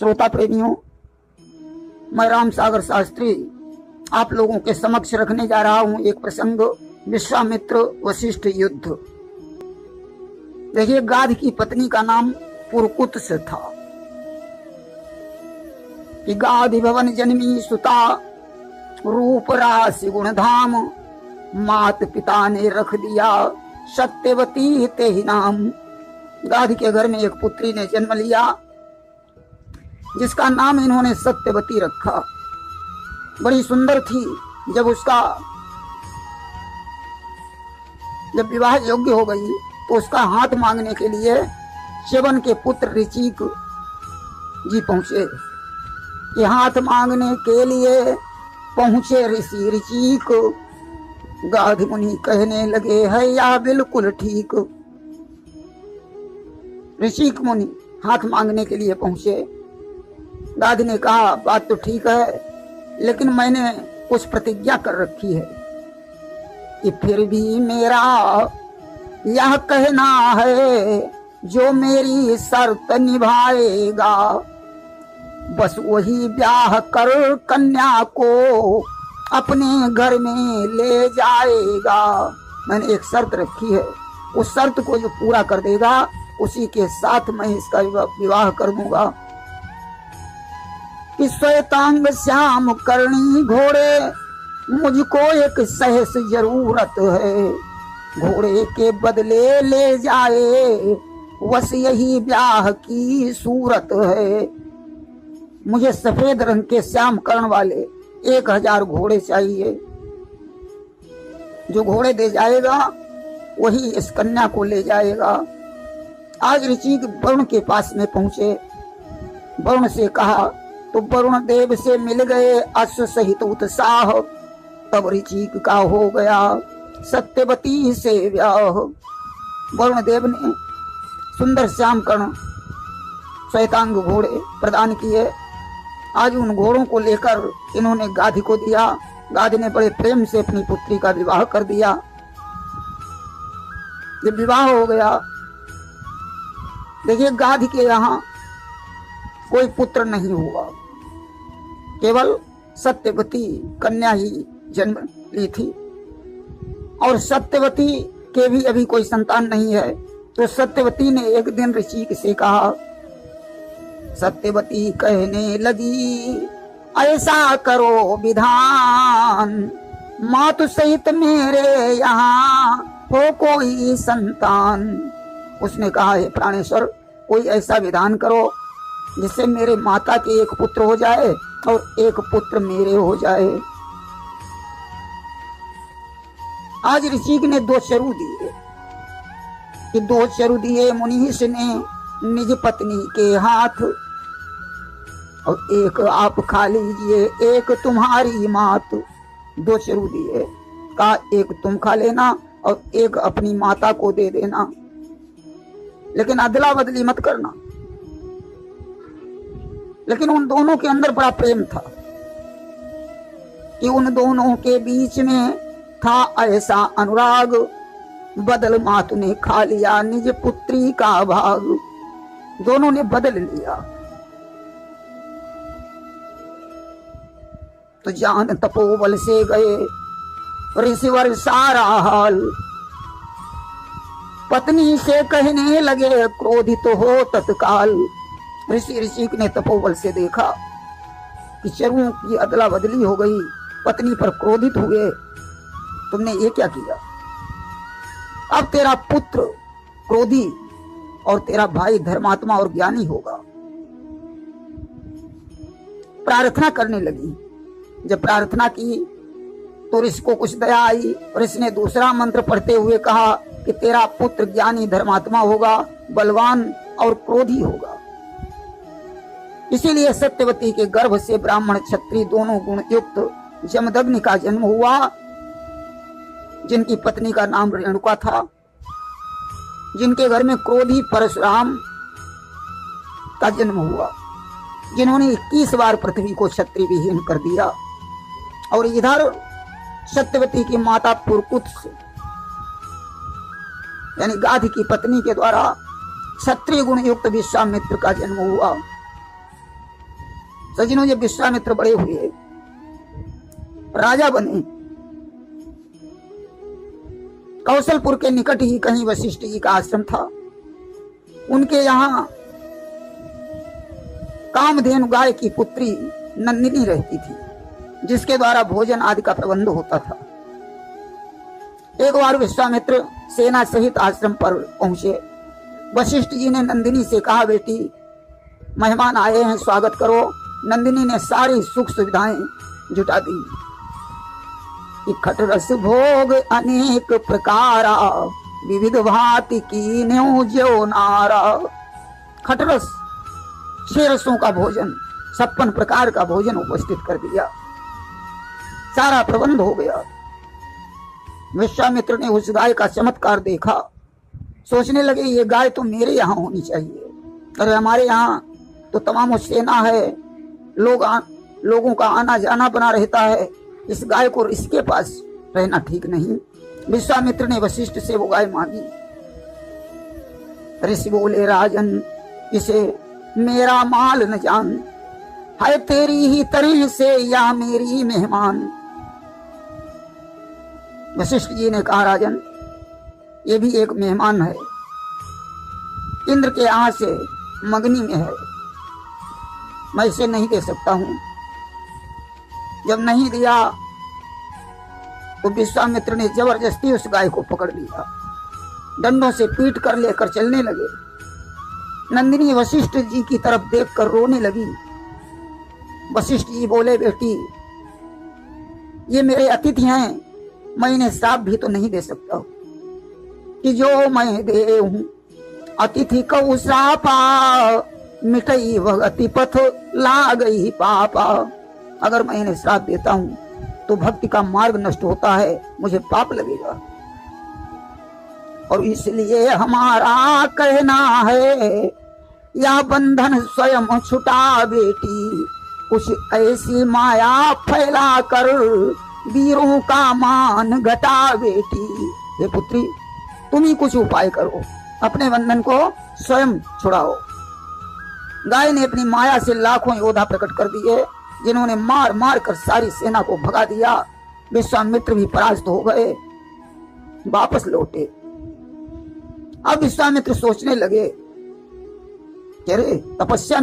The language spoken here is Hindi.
श्रोता प्रेमियों, मैं राम सागर शास्त्री आप लोगों के समक्ष रखने जा रहा हूं एक प्रसंग, विश्वामित्र वशिष्ठ युद्ध। देखिए, गाध की पत्नी का नाम पुरकुत से था कि गाधि भवन जन्मी सुता, रूप राशि गुण धाम, मात पिता ने रख दिया सत्यवती ते ही नाम। गाध के घर में एक पुत्री ने जन्म लिया जिसका नाम इन्होंने सत्यवती रखा। बड़ी सुंदर थी। जब विवाह योग्य हो गई तो उसका हाथ मांगने के लिए च्यवन के पुत्र ऋचिक जी पहुंचे। कि हाथ मांगने के लिए पहुंचे ऋषि ऋचिक। गाध मुनि कहने लगे है या बिल्कुल ठीक। ऋचिक मुनि हाथ मांगने के लिए पहुंचे। गाध ने कहा बात तो ठीक है, लेकिन मैंने कुछ प्रतिज्ञा कर रखी है कि फिर भी मेरा यह कहना है, जो मेरी शर्त निभाएगा बस वही ब्याह कर कन्या को अपने घर में ले जाएगा। मैंने एक शर्त रखी है, उस शर्त को जो पूरा कर देगा उसी के साथ मैं इसका विवाह कर दूंगा। कि श्वेतांग श्याम करणी घोड़े, मुझको एक सहस जरूरत है। घोड़े के बदले ले जाए बस यही ब्याह की सूरत है। मुझे सफेद रंग के श्याम कर्ण वाले 1000 घोड़े चाहिए। जो घोड़े दे जाएगा वही इस कन्या को ले जाएगा। आज ऋचिक वरुण के पास में पहुंचे। वरुण से कहा तो वरुण देव से मिल गए अश्व सहित उत्साह। तब ऋचिक का हो गया सत्यवती से व्याह। वरुण देव ने सुंदर श्याम कर्ण श्वेतांग घोड़े प्रदान किए। आज उन घोड़ों को लेकर इन्होंने गाध को दिया। गाध ने बड़े प्रेम से अपनी पुत्री का विवाह कर दिया। जब विवाह हो गया, देखिए गाध के यहाँ कोई पुत्र नहीं हुआ, केवल सत्यवती कन्या ही जन्म ली थी। और सत्यवती के भी अभी कोई संतान नहीं है। तो सत्यवती ने एक दिन ऋचिक से कहा, सत्यवती कहने लगी ऐसा करो विधान, मातु सहित मेरे यहाँ हो कोई संतान। उसने कहा हे प्राणेश्वर, कोई ऐसा विधान करो जिससे मेरे माता के एक पुत्र हो जाए और एक पुत्र मेरे हो जाए। आज ऋचिक ने 2 चरु दिए कि 2 चरु दिए मुनीष ने निज पत्नी के हाथ, और एक आप खा लीजिए एक तुम्हारी मात। 2 चरु दिए, कहा एक तुम खा लेना और एक अपनी माता को दे देना, लेकिन अदला बदली मत करना। लेकिन उन दोनों के अंदर बड़ा प्रेम था कि उन दोनों के बीच में था ऐसा अनुराग। बदल मातु ने खा लिया निज पुत्री का भाग। दोनों ने बदल लिया। तो जान तपोबल से गए ऋषिवर सारा हाल। पत्नी से कहने लगे क्रोधित हो तत्काल। ऋषिक ने तपोबल से देखा कि चरुओं की अदला बदली हो गई, पत्नी पर क्रोधित हुए। तुमने ये क्या किया? अब तेरा पुत्र क्रोधी और तेरा भाई धर्मात्मा और ज्ञानी होगा। प्रार्थना करने लगी। जब प्रार्थना की तो ऋषि को कुछ दया आई और इसने दूसरा मंत्र पढ़ते हुए कहा कि तेरा पुत्र ज्ञानी धर्मात्मा होगा, बलवान और क्रोधी होगा। इसीलिए सत्यवती के गर्भ से ब्राह्मण क्षत्रिय दोनों गुण युक्त जमदग्नि का जन्म हुआ, जिनकी पत्नी का नाम रेणुका था, जिनके घर में क्रोधी परशुराम का जन्म हुआ, जिन्होंने 21 बार पृथ्वी को क्षत्रिय विहीन कर दिया। और इधर सत्यवती की माता पुरकुत यानी गाध की पत्नी के द्वारा क्षत्रिय गुण युक्त विश्वामित्र का जन्म हुआ। सज्जनों, जब विश्वामित्र बड़े हुए, राजा बने, कौशलपुर के निकट ही कहीं वशिष्ठ जी का आश्रम था। उनके यहाँ कामधेनु गाय की पुत्री नंदिनी रहती थी, जिसके द्वारा भोजन आदि का प्रबंध होता था। एक बार विश्वामित्र सेना सहित आश्रम पर पहुंचे। वशिष्ठ जी ने नंदिनी से कहा, बेटी मेहमान आए हैं, स्वागत करो। नंदिनी ने सारी सुख सुविधाएं जुटा दी। खटरस भोग अनेक प्रकारा, विविध भांति की न्यो ज्यो नारा। खटरस 6 रसों का भोजन, 56 प्रकार का भोजन उपस्थित कर दिया। सारा प्रबंध हो गया। विश्वामित्र ने उस गाय का चमत्कार देखा। सोचने लगे, ये गाय तो मेरे यहाँ होनी चाहिए। अरे हमारे यहाँ तो तमाम सेना है, लोगों का आना जाना बना रहता है, इस गाय को इसके पास रहना ठीक नहीं। विश्वामित्र ने वशिष्ठ से वो गाय मांगी। ऋषि बोले, राजन इसे मेरा माल न जान, है तेरी ही तरह से या मेरी मेहमान। वशिष्ठ जी ने कहा, राजन ये भी एक मेहमान है, इंद्र के यहाँ से मंगनी में है, मैं इसे नहीं दे सकता हूं। जब नहीं दिया तो विश्वामित्र ने जबरदस्ती उस गाय को पकड़ लिया, डंडों से पीट कर लेकर चलने लगे। नंदिनी वशिष्ठ जी की तरफ देखकर रोने लगी। वशिष्ठ जी बोले, बेटी ये मेरे अतिथि हैं, मैं इन्हें श्राप भी तो नहीं दे सकता कि जो मैं दे हूं अतिथि को श्रापा, मिटई भगति पथ ला गई पापा। अगर मैं इन्हें श्राप देता हूं तो भक्ति का मार्ग नष्ट होता है, मुझे पाप लगेगा। और इसलिए हमारा कहना है, या बंधन स्वयं छुटा बेटी, कुछ ऐसी माया फैला कर वीरों का मान घटा बेटी। हे पुत्री, तुम ही कुछ उपाय करो, अपने बंधन को स्वयं छुड़ाओ। गाय ने अपनी माया से लाखों योद्धा प्रकट कर दिए, जिन्होंने मार मार कर सारी सेना को भगा दिया। विश्वामित्र भी परास्त हो गए, वापस लौटे। अब विश्वामित्र सोचने लगे, अरे तपस्या